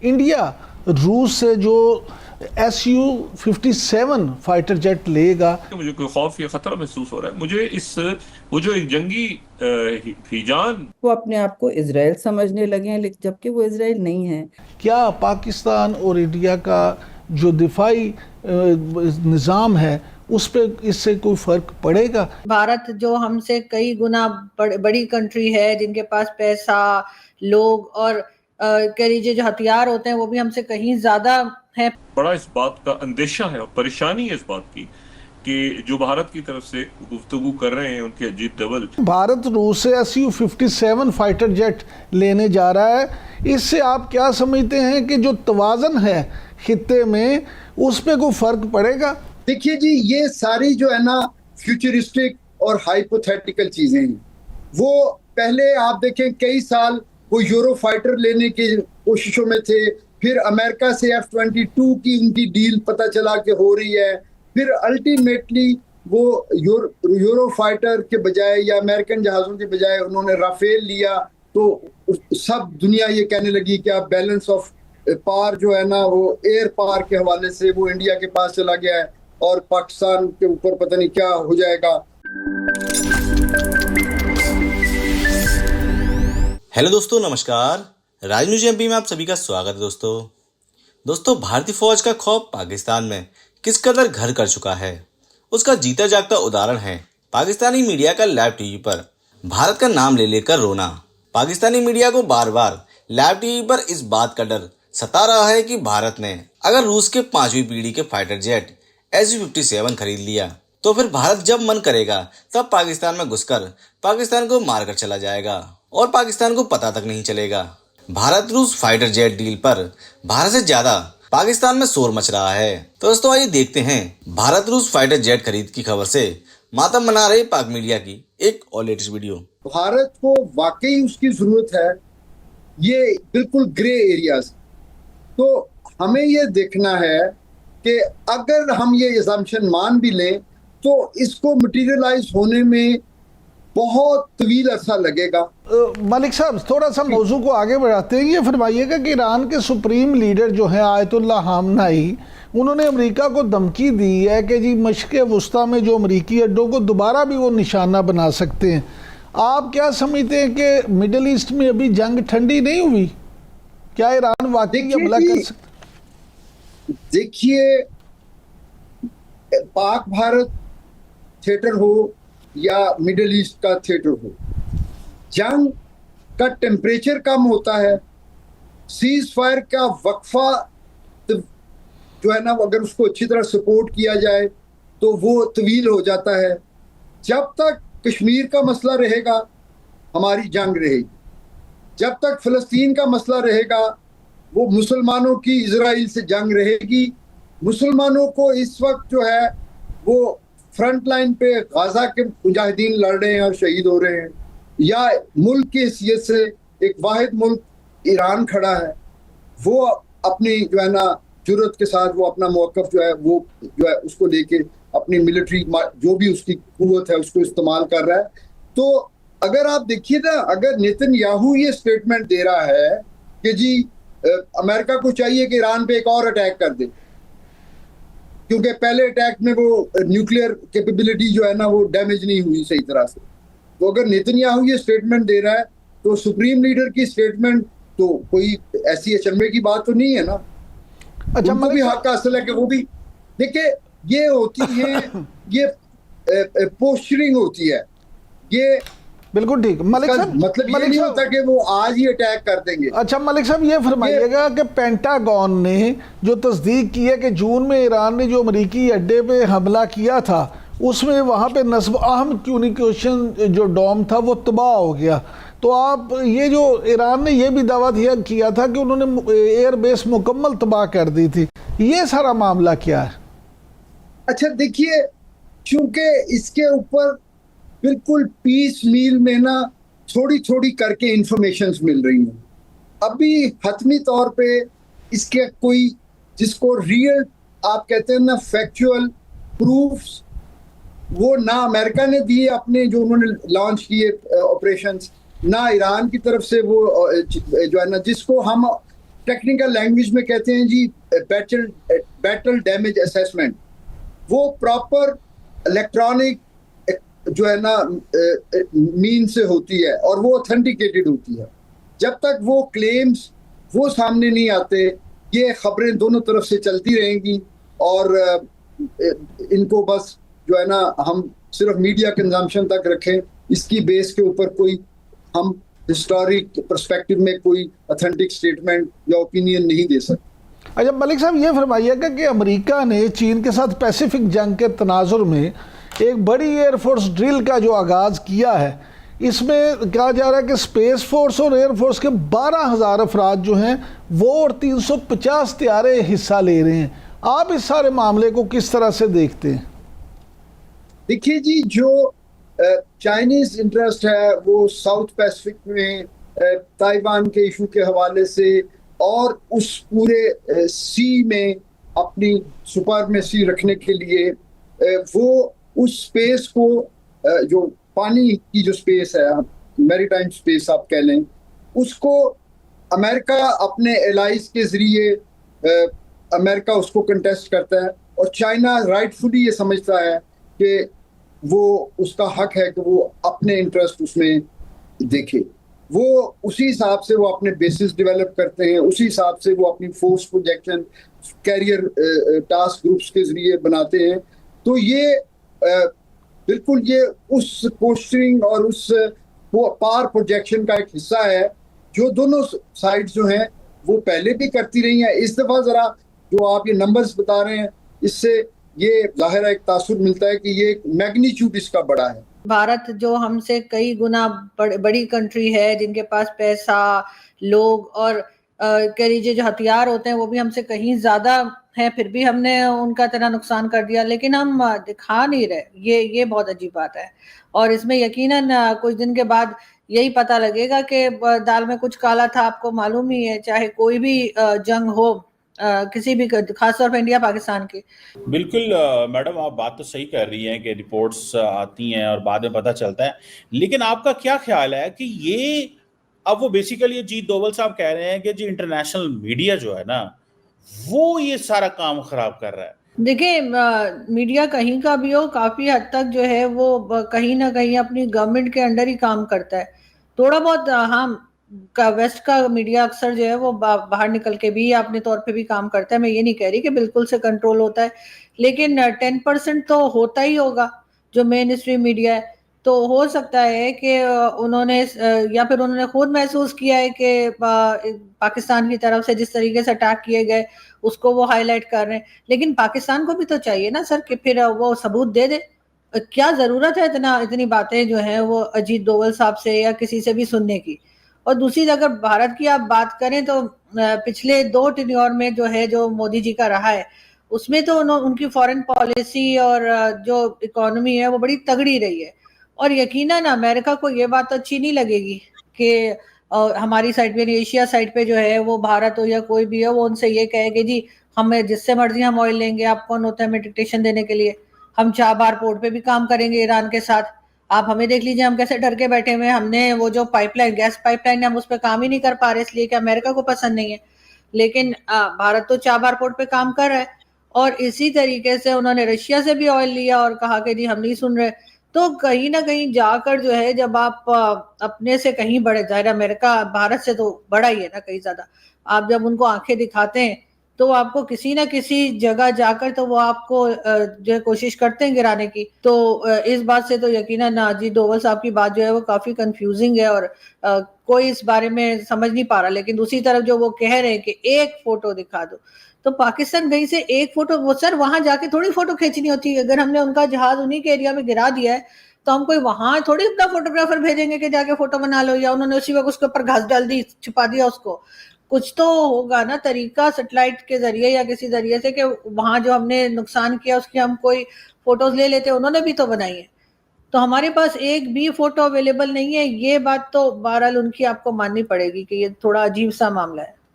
India रूस से जो Su-57 फाइटर जेट लेगा, मुझे कोई खौफ या खतरा महसूस हो रहा है। मुझे वो जो एक जंगी हिजान, वो अपने आप को इसराइल समझने लगे हैं, लेकिन जबकि वो इसराइल नहीं है। क्या पाकिस्तान और इंडिया का जो दिफाई निज़ाम है उस पर इससे कोई फ़र्क पड़ेगा? भारत जो हमसे कई गुना बड़ी कंट्री है, जिनके पास पैसा, लोग और कह लीजिए जो हथियार होते हैं वो भी हमसे कहीं ज्यादा है। बड़ा इस बात का अंदेशा है और परेशानी है इस बात की कि जो भारत की तरफ से गुफ्तगू कर रहे हैं उनके अजीत डबल। भारत रूस से Su-57 फाइटर जेट लेने जा रहा है। इससे आप क्या समझते हैं कि जो तवाज़न है खित्ते में उस पर कोई फ़र्क पड़ेगा? देखिए जी, ये सारी जो है ना फ्यूचरिस्टिक और हाइपोथेटिकल चीजें हैं। वो पहले आप देखें कई साल वो यूरो फाइटर लेने की कोशिशों में थे, फिर अमेरिका से F-22 की उनकी डील पता चला कि हो रही है, फिर अल्टीमेटली वो यूरो फाइटर के बजाय या अमेरिकन जहाज़ों के बजाय उन्होंने राफेल लिया। तो सब दुनिया ये कहने लगी कि अब बैलेंस ऑफ पावर जो है ना वो एयर पावर के हवाले से वो इंडिया के पास चला गया है और पाकिस्तान के ऊपर पता नहीं क्या हो जाएगा। हेलो दोस्तों, नमस्कार। राज न्यूज एमपी में आप सभी का स्वागत है। दोस्तों भारतीय फौज का खौफ पाकिस्तान में किस कदर घर कर चुका है, उसका जीता जागता उदाहरण है पाकिस्तानी मीडिया का लाइव टीवी पर भारत का नाम ले लेकर रोना। पाकिस्तानी मीडिया को बार बार लाइव टीवी पर इस बात का डर सता रहा है कि भारत ने अगर रूस के 5वीं पीढ़ी के फाइटर जेट Su-57 खरीद लिया तो फिर भारत जब मन करेगा तब पाकिस्तान में घुसकर पाकिस्तान को मारकर चला जाएगा और पाकिस्तान को पता तक नहीं चलेगा। भारत रूस फाइटर जेट डील पर भारत से ज्यादा पाकिस्तान में शोर मच रहा है। तो दोस्तों आइए देखते हैं भारत रूस फाइटर जेट खरीद की खबर से मातम मना रहे पाक मीडिया की एक और लेटेस्ट वीडियो। भारत को वाकई उसकी जरूरत है, ये बिल्कुल ग्रे एरियाज। तो हमें ये देखना है कि अगर हम ये अजम्पशन मान भी लें तो इसको मटीरियलाइज होने में बहुत तवील अरसा लगेगा। मलिक साहब, थोड़ा सा मौजू को आगे बढ़ाते हैं। ये फरमाइएगा कि ईरान के सुप्रीम लीडर जो हैं आयतुल्लाह खामनेई, उन्होंने अमेरिका को धमकी दी है कि जी मशक़े वस्ता में जो अमेरिकी अड्डों को दोबारा भी वो निशाना बना सकते हैं। आप क्या समझते हैं कि मिडल ईस्ट में अभी जंग ठंडी नहीं हुई? क्या ईरान वाकई हमला कर सकता? देखिए, पाक भारत थिएटर हो या मिडिल ईस्ट का थिएटर हो, जंग का टेम्परेचर कम होता है, सीज फायर का वक्फा जो है ना अगर उसको अच्छी तरह सपोर्ट किया जाए तो वो तवील हो जाता है। जब तक कश्मीर का मसला रहेगा हमारी जंग रहेगी, जब तक फ़लस्तीन का मसला रहेगा वो मुसलमानों की इजराइल से जंग रहेगी। मुसलमानों को इस वक्त जो है वो फ्रंट लाइन पे गाजा के मुजाहिदीन लड़ रहे हैं और शहीद हो रहे हैं, या मुल्क की हैसियत से एक वाहिद मुल्क ईरान खड़ा है, वो अपनी जो है ना जुर्रत के साथ वो अपना मौक़िफ़ जो है वो जो है उसको लेके अपनी मिलिट्री जो भी उसकी कुव्वत है उसको इस्तेमाल कर रहा है। तो अगर आप देखिए ना, अगर नेतन्याहू ये स्टेटमेंट दे रहा है कि जी अमेरिका को चाहिए कि ईरान पे एक और अटैक कर दे, क्योंकि पहले अटैक में वो न्यूक्लियर कैपेबिलिटी जो है ना वो डैमेज नहीं हुई सही तरह से। तो अगर नेतन्याहू ये स्टेटमेंट दे रहा है तो सुप्रीम लीडर की स्टेटमेंट तो कोई ऐसी अचंभे की बात तो नहीं है ना। अच्छा, उनको भी हक हासिल है कि वो भी देखिए, ये होती है ये पोस्चरिंग होती है। ये बिल्कुल ठीक। मलिक साहब, मतलब ये नहीं होता कि वो आज ही अटैक कर देंगे। अच्छा मलिक साहब, ये फरमाइएगा कि पेंटागन ने जो तस्दीक की है कि जून में ईरान ने जो अमेरिकी अड्डे पे हमला किया था उसमें वहाँ पे नस्ब अहम कम्युनिकेशन जो डोम था वो तबाह हो गया। तो आप ये जो ईरान ने ये भी दावा किया था कि उन्होंने एयर बेस मुकम्मल तबाह कर दी थी, ये सारा मामला क्या है? अच्छा देखिए, चूंकि इसके ऊपर बिल्कुल पीस मील में ना थोड़ी थोड़ी करके इंफॉर्मेशंस मिल रही हैं, अभी हतमी तौर पे इसके कोई जिसको रियल आप कहते हैं ना फैक्चुअल प्रूफ्स वो ना अमेरिका ने दिए अपने जो उन्होंने लॉन्च किए ऑपरेशंस, ना ईरान की तरफ से वो जो है ना जिसको हम टेक्निकल लैंग्वेज में कहते हैं जी बैटल डैमेज असेसमेंट। वो प्रॉपर इलेक्ट्रॉनिक जो है ना मीन से होती है और वो ऑथेंटिकेटेड होती है। जब तक वो क्लेम्स वो सामने नहीं आते, ये खबरें दोनों तरफ से चलती रहेंगी और इनको बस जो है ना हम सिर्फ मीडिया कंजम्पशन तक रखें, इसकी बेस के ऊपर कोई हम हिस्टोरिक पर्सपेक्टिव में कोई ऑथेंटिक स्टेटमेंट या ओपिनियन नहीं दे सकते। अच्छा मलिक साहब, ये फरमाइएगा कि अमेरिका ने चीन के साथ पैसिफिक जंग के तनाजुर में एक बड़ी एयरफोर्स ड्रिल का जो आगाज़ किया है, इसमें कहा जा रहा है कि स्पेस फोर्स और एयरफोर्स के 12,000 अफराद जो हैं वो और 350 तैयारे हिस्सा ले रहे हैं। आप इस सारे मामले को किस तरह से देखते हैं? देखिए जी, जो चाइनीज इंटरेस्ट है वो साउथ पैसिफिक में ताइवान के इशू के हवाले से और उस पूरे सी में अपनी सुपरमेसी रखने के लिए वो उस स्पेस को जो पानी की जो स्पेस है, मैरीटाइम स्पेस आप कह लें, उसको अमेरिका अपने एलाइज के जरिए अमेरिका उसको कंटेस्ट करता है और चाइना राइटफुली ये समझता है कि वो उसका हक है कि वो अपने इंटरेस्ट उसमें देखे। वो उसी हिसाब से वो अपने बेसिस डेवलप करते हैं, उसी हिसाब से वो अपनी force projection carrier task groups के जरिए बनाते हैं। तो ये बिल्कुल ये उस पोस्टरिंग और उस पावर प्रोजेक्शन का एक हिस्सा है जो दोनों साइड जो हैं वो पहले भी करती रही हैं। इस दफा जरा जो आप ये नंबर्स बता रहे हैं, इससे ये जाहिर है एक तासुर मिलता है कि ये मैग्नीट्यूड इसका बड़ा है। भारत जो हमसे कई गुना बड़ी कंट्री है, जिनके पास पैसा, लोग और कह लीजिए जो हथियार होते हैं वो भी हमसे कहीं ज्यादा है, फिर भी हमने उनका इतना नुकसान कर दिया, लेकिन हम दिखा नहीं रहे। ये बहुत अजीब बात है और इसमें यकीनन कुछ दिन के बाद यही पता लगेगा कि दाल में कुछ काला था। आपको मालूम ही है, चाहे कोई भी जंग हो, किसी भी, खासतौर पर इंडिया पाकिस्तान की। बिल्कुल मैडम, आप बात तो सही कर रही हैं कि रिपोर्ट्स आती हैं और बाद में पता चलता है, लेकिन आपका क्या ख्याल है कि ये अब वो बेसिकली जीत डोवल साहब कह रहे हैं कि जो इंटरनेशनल मीडिया जो है ना वो ये सारा काम खराब कर रहा है। देखिए, मीडिया कहीं का भी हो, काफी हद तक जो है वो कहीं ना कहीं अपनी गवर्नमेंट के अंडर ही काम करता है। थोड़ा बहुत हाँ वेस्ट का मीडिया अक्सर जो है वो बाहर निकल के भी अपने तौर पे भी काम करता है। मैं ये नहीं कह रही कि बिल्कुल से कंट्रोल होता है, लेकिन 10% तो होता ही होगा जो मेन स्ट्रीम मीडिया है। तो हो सकता है कि उन्होंने या फिर उन्होंने खुद महसूस किया है कि पाकिस्तान की तरफ से जिस तरीके से अटैक किए गए उसको वो हाईलाइट कर रहे हैं, लेकिन पाकिस्तान को भी तो चाहिए ना सर कि फिर वो सबूत दे दे। क्या जरूरत है इतनी बातें जो है वो अजीत डोवल साहब से या किसी से भी सुनने की। और दूसरी, अगर भारत की आप बात करें तो पिछले 2 टेन्योर में जो है जो मोदी जी का रहा है उसमें तो उनकी फॉरेन पॉलिसी और जो इकोनॉमी है वो बड़ी तगड़ी रही है। और यकीनन अमेरिका को ये बात अच्छी नहीं लगेगी कि हमारी साइड पे, एशिया साइड पे जो है वो भारत हो या कोई भी हो, वो उनसे ये कहे कि जी हमें जिससे मर्जी हम ऑयल लेंगे, आप कौन होते हैं हमें डिक्टेशन देने के लिए। हम चाबार पोर्ट पे भी काम करेंगे ईरान के साथ, आप हमें देख लीजिए हम कैसे डर के बैठे हुए हैं। हमने वो जो पाइपलाइन, गैस पाइपलाइन, हम उस पर काम ही नहीं कर पा रहे इसलिए कि अमेरिका को पसंद नहीं है, लेकिन भारत तो चाबार पोर्ट पे काम कर रहा है। और इसी तरीके से उन्होंने रशिया से भी ऑयल लिया और कहा कि जी हम नहीं सुन रहे। तो कहीं ना कहीं जाकर जो है जब आप अपने से कहीं बड़े, जाहिर अमेरिका भारत से तो बड़ा ही है ना कहीं ज्यादा, आप जब उनको आंखें दिखाते हैं तो आपको किसी ना किसी जगह जाकर तो वो आपको जो है कोशिश करते हैं गिराने की। तो इस बात से तो यकीनन अजीत डोवल साहब की बात जो है वो काफी कंफ्यूजिंग है और कोई इस बारे में समझ नहीं पा रहा। लेकिन दूसरी तरफ जो वो कह रहे हैं कि एक फोटो दिखा दो, तो पाकिस्तान कहीं से एक फोटो, वो सर वहां जाके थोड़ी फोटो खींचनी होती है। अगर हमने उनका जहाज उन्हीं के एरिया में गिरा दिया है तो हम कोई वहां थोड़ी अपना फोटोग्राफर भेजेंगे कि जाके फोटो बना लो, या उन्होंने उसी वक्त उसके ऊपर घास डाल दी, छुपा दिया उसको। कुछ तो होगा ना तरीका सैटेलाइट के जरिए या किसी जरिए से कि वहां जो हमने नुकसान किया उसकी हम कोई फोटोज ले लेते। उन्होंने भी तो बनाई है, तो हमारे पास एक भी फोटो अवेलेबल नहीं है। ये बात तो बहरहाल उनकी आपको माननी पड़ेगी कि ये थोड़ा अजीब सा मामला है।